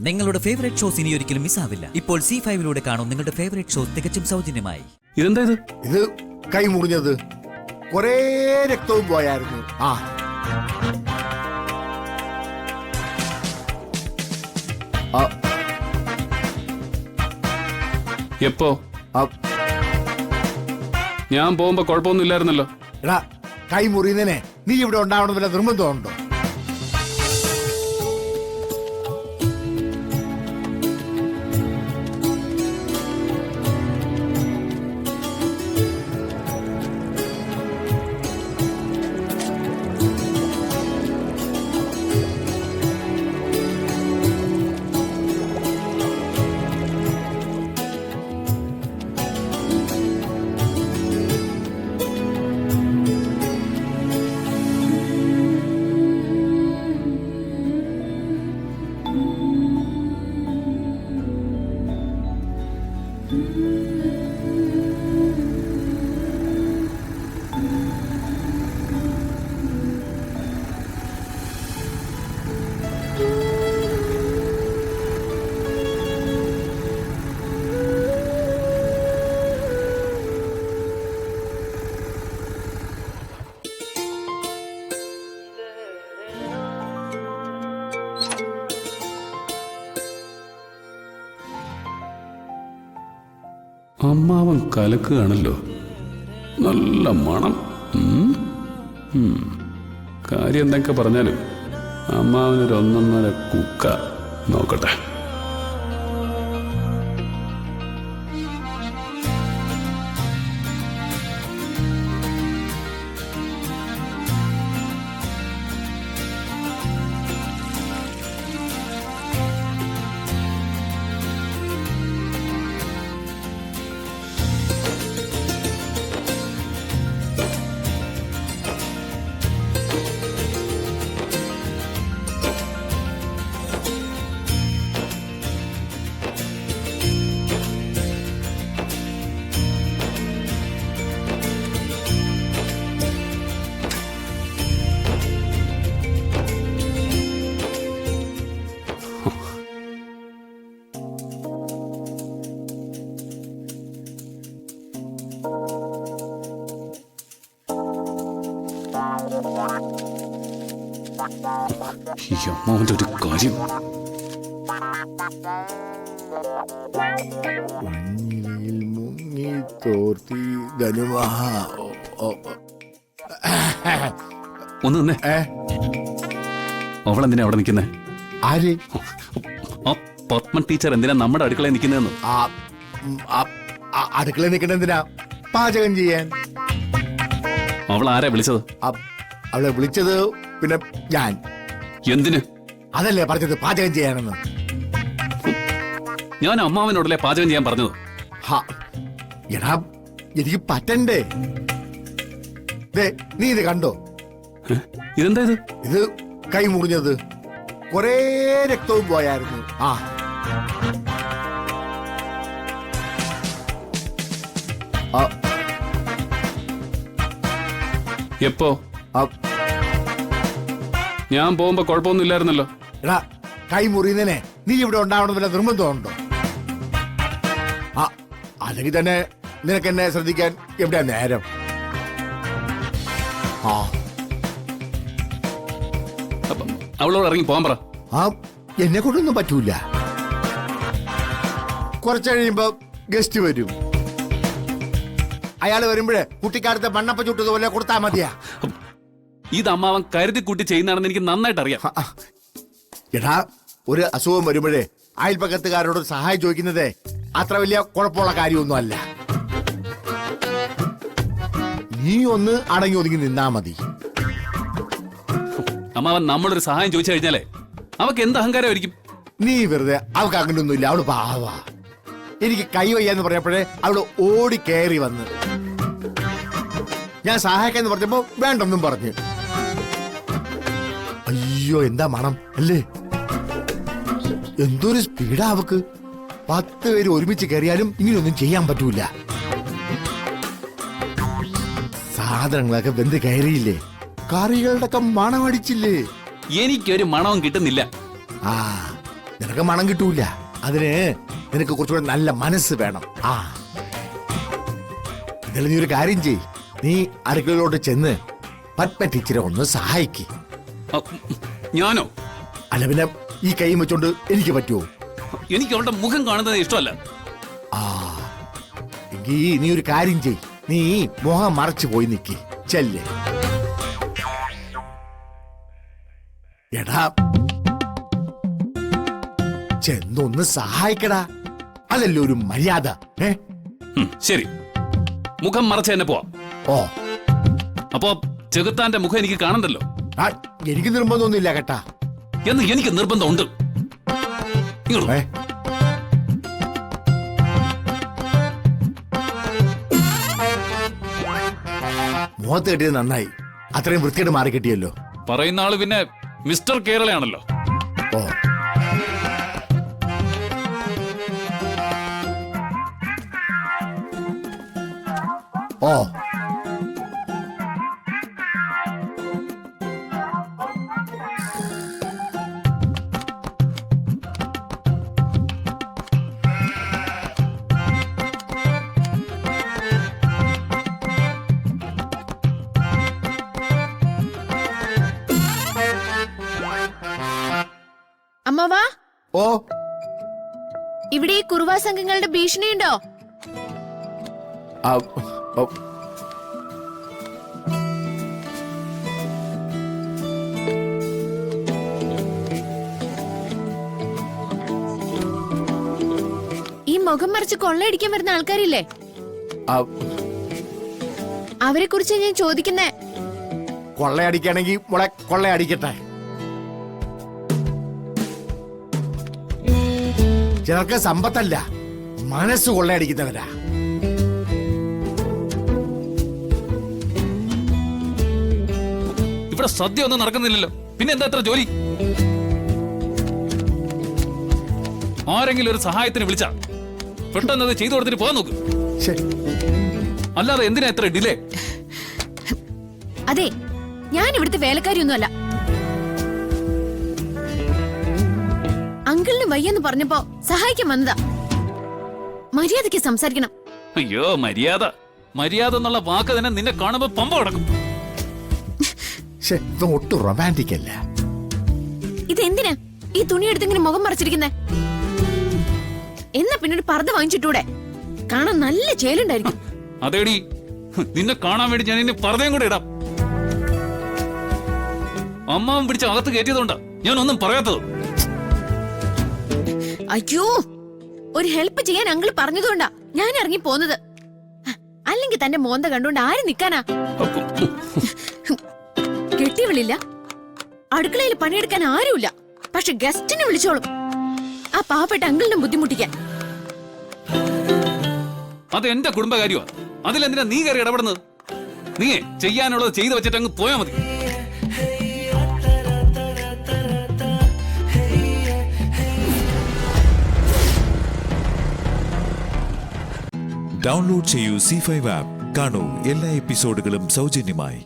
നിങ്ങളുടെ favourite shows ഇനി ഒരിക്കലും മിസ്സാവില്ല. ഇപ്പോൾ C5 കാണും നിങ്ങളുടെ ഫേവറേറ്റ് ഷോസ് തികച്ചും സൗജന്യമായി. ഇതെന്താ ഇത് കൈ മുറിഞ്ഞത് കൊറേ രക്തവും പോയായിരുന്നു. എപ്പോ? ഞാൻ പോകുമ്പോ കുഴപ്പമൊന്നും ഇല്ലായിരുന്നല്ലോ. എടാ, കൈ മുറിയുന്നതിനെ നീ ഇവിടെ ഉണ്ടാവണം വല്ല നിർബന്ധമുണ്ടോ? അമ്മാവൻ കലക്കുകയാണല്ലോ, നല്ല മണം. കാര്യം എന്തൊക്കെ പറഞ്ഞാലും അമ്മാവനൊരു ഒന്നൊന്നര കുക്ക. നോക്കട്ടെ. ഈ അമ്മാവന്റെ ഒരു കാര്യം. മുങ്ങി തോർത്തി ധനുമഹാ. ഒന്ന് നിന്നേ. അവളെന്തിനാ അവിടെ നിൽക്കുന്നേ? ആര്? ആ പത്മൻ ടീച്ചർ എന്തിനാ നമ്മുടെ അടുക്കളയിൽ നിൽക്കുന്നതെന്ന്? അടുക്കളയിൽ നിൽക്കണെന്തിനാ? പാചകം ചെയ്യാൻ. അവൾ ആരാ വിളിച്ചത്? അവളെ വിളിച്ചത് പിന്നെ ഞാൻ. എന്തിന്? അതല്ലേ പറഞ്ഞത്, പാചകം ചെയ്യാനെന്ന്. ഞാൻ അമ്മാവനോടല്ലേ പാചകം ചെയ്യാൻ പറഞ്ഞത്? എടാ, എനിക്ക് പറ്റണ്ടേ. നീ ഇത് കണ്ടോ? ഇതെന്താ ഇത്? ഇത് കൈ മുറിഞ്ഞത് കൊറേ രക്തവും പോയായിരുന്നു. എപ്പോ? ഞാൻ പോകുമ്പോ കുഴപ്പമൊന്നും ഇല്ലായിരുന്നല്ലോ. എടാ, കൈ മുറിയുന്നതിനെ നീ ഇവിടെ ഉണ്ടാവണം വല്ല നിർബന്ധമുണ്ടോ? അല്ലെങ്കിൽ തന്നെ നിനക്ക് എന്നെ ശ്രദ്ധിക്കാൻ എവിടെയാ നേരം? അവളോട് ഇറങ്ങി പോകാൻ പറ. എന്നെ കൊണ്ടൊന്നും പറ്റൂല. കുറച്ച് കഴിയുമ്പോ ഗസ്റ്റ് വരും. അയാൾ വരുമ്പോഴേ കുട്ടിക്കാലത്തെ മണ്ണപ്പ ചുട്ടതുപോലെ കൊടുത്താ മതിയാ. ഇത് അമ്മാവൻ കരുതി കൂട്ടി ചെയ്യുന്നതാണെന്ന് എനിക്ക് നന്നായിട്ട് അറിയാം. എടാ, ഒരു അസുഖം വരുമ്പോഴേ അയൽപ്പക്കത്തുകാരോട് സഹായം ചോദിക്കുന്നതേ അത്ര വലിയ കുഴപ്പമുള്ള കാര്യമൊന്നും അല്ല. നീ ഒന്ന് അടങ്ങി ഒതുങ്ങി നിന്നാ മതി. അമ്മാവൻ നമ്മളൊരു സഹായം ചോദിച്ചു കഴിഞ്ഞാലേ അവക്ക് എന്ത് അഹങ്കാരമായിരിക്കും? നീ വെറുതെ, അവൾക്ക് അങ്ങനെയൊന്നുമില്ല. അവള് പാവാ. എനിക്ക് കൈ വയ്യാന്ന് പറഞ്ഞപ്പോഴേ അവള് ഓടി കയറി വന്ന് ഞാൻ സഹായിക്കാന്ന് പറഞ്ഞപ്പോ വേണ്ടെന്നും പറഞ്ഞു. അയ്യോ, എന്താ മണം അല്ലേ? എന്തൊരു സ്പീഡാ അവക്ക്. 10 പേര് ഒരുമിച്ച് കയറിയാലും ഇങ്ങനെയൊന്നും ചെയ്യാൻ പറ്റൂല. സാധനങ്ങളൊക്കെ വെന്ത് കയറിയില്ലേ? കറികളുടെ ഒക്കെ മണം അടിച്ചില്ലേ? എനിക്കൊരു മണവും കിട്ടുന്നില്ല. നിനക്ക് മണം കിട്ടൂല. അതിന് നിനക്ക് കുറച്ചുകൂടെ നല്ല മനസ്സ് വേണം. ആ ഇതിൽ നീ ഒരു കാര്യം ചെയ്. നീ അടുക്കളയിലോട്ട് ചെന്ന് പത്മ ടീച്ചറെ ഒന്ന് സഹായിക്ക്. ഞാനോ? അല്ല പിന്നെ ഈ കൈ വെച്ചോണ്ട് എനിക്ക് പറ്റുമോ? എനിക്ക് അവളുടെ മുഖം കാണുന്നത് ഇഷ്ടമല്ല. ആ എങ്കി നീ ഒരു കാര്യം ചെയ്. നീ മുഖം മറച്ചു പോയി നിക്ക്. ചെല്ലേ. എടാ ചെന്നൊന്ന് സഹായിക്കടാ. അതല്ലേ ഒരു മര്യാദ. ശരി, മുഖം മറച്ച് തന്നെ പോവാം. ഓ അപ്പോ ചെകുത്താന്റെ മുഖം എനിക്ക് കാണണ്ടല്ലോ. ആ, എനിക്ക് നിർബന്ധമൊന്നുമില്ല കേട്ടാ. എന്ന് എനിക്ക് നിർബന്ധമുണ്ട്. ഇങ്ങോട്ട്. ഏ മുഖത്ത് കെട്ടിയത് നന്നായി. അത്രയും വൃത്തിയായിട്ട് മാറി കിട്ടിയല്ലോ. പറയുന്ന ആള് പിന്നെ മിസ്റ്റർ കേരളയാണല്ലോ. ഓ ഓ അമ്മവാ, ഓ ഇവിടെ ഈ കുറുവാ സംഘങ്ങളുടെ ഭീഷണിയുണ്ടോ? ആ, ഓ. ഈ മുഖം മറിച്ച് കൊള്ളയടിക്കാൻ വരുന്ന ആൾക്കാരില്ലേ, ആ, അവരെ കുറിച്ച് ഞാൻ ചോദിക്കുന്നേ. കൊള്ളയടിക്കുകയാണെങ്കിൽ മോളെ കൊള്ളയടിക്കട്ടെ. ചിലർക്ക് സമ്പത്തല്ല, മനസ്സ് കൊള്ളയടിക്കുന്നവരാ. ഇവിടെ സദ്യ ഒന്നും നടക്കുന്നില്ലല്ലോ, പിന്നെ എന്താ എത്ര ജോലി? ആരെങ്കിലും ഒരു സഹായത്തിന് വിളിച്ചാ പെട്ടെന്ന് അത് ചെയ്തു കൊടുത്തിട്ട് പോകാൻ നോക്ക്. ശരി. അല്ലാതെ എന്തിനാ എത്ര ഡിലേ? അതെ, ഞാൻ ഇവിടുത്തെ വേലക്കാരിയൊന്നുമല്ല. അങ്കിളിന് വയ്യെന്ന് പറഞ്ഞപ്പോ സഹായിക്കാൻ വന്നതാ. മര്യാദയ്ക്ക് സംസാരിക്കണം. അയ്യോ, മര്യാദ മര്യാദ എന്നുള്ള വാക്ക് തന്നെ നിന്നെ കാണുമ്പോ പമ്പ കിടക്കും. ഇത് ഒട്ടും റൊമാൻറ്റിക് അല്ല. ഇതെന്തിനാ ഈ തുണി എടുത്തിങ്ങനെ മുഖം മറച്ചിരിക്കുന്നേ? എന്നാ പിന്നീട് പർദ്ദ വാങ്ങിച്ചിട്ടൂടെ? കാണാൻ നല്ല ചേലുണ്ടായിരിക്കും. അതേടി, നിന്നെ കാണാൻ വേണ്ടി ഞാൻ ഇനി പർദ്ദയും കൂടെ ഇടാം. അമ്മാവൻ പിടിച്ച അകത്ത് കയറ്റിയതുകൊണ്ടാ ഞാൻ ഒന്നും പറയാത്തത്. അയ്യോ, ഒരു ഹെൽപ്പ് ചെയ്യാൻ അങ്കിൾ പറഞ്ഞതുകൊണ്ടാ ഞാൻ ഇറങ്ങി പോന്നത്. അല്ലെങ്കിൽ തന്റെ മോന്ത കണ്ടുകൊണ്ട് ആര് നിക്കാനാ? കെട്ടിയവളില്ല, അടുക്കളയിൽ പണിയെടുക്കാൻ ആരുമില്ല. പക്ഷെ ഗസ്റ്റിനെ വിളിച്ചോളും, ആ പാവപ്പെട്ട അങ്കിളിനെ ബുദ്ധിമുട്ടിക്കാൻ. അത് എന്റെ കുടുംബകാര്യമാ. അതിലെന്തിനാ നീ കയറി ഇടപെടുന്നത്? നീ ചെയ്യാനുള്ളത് ചെയ്തു വെച്ചിട്ട് അങ്ങ് പോയാ മതി. ഡൗൺലോഡ് ചെയ്യൂ C5 ആപ്പ്. കാണൂ എല്ലാ എപ്പിസോഡുകളും സൗജന്യമായി.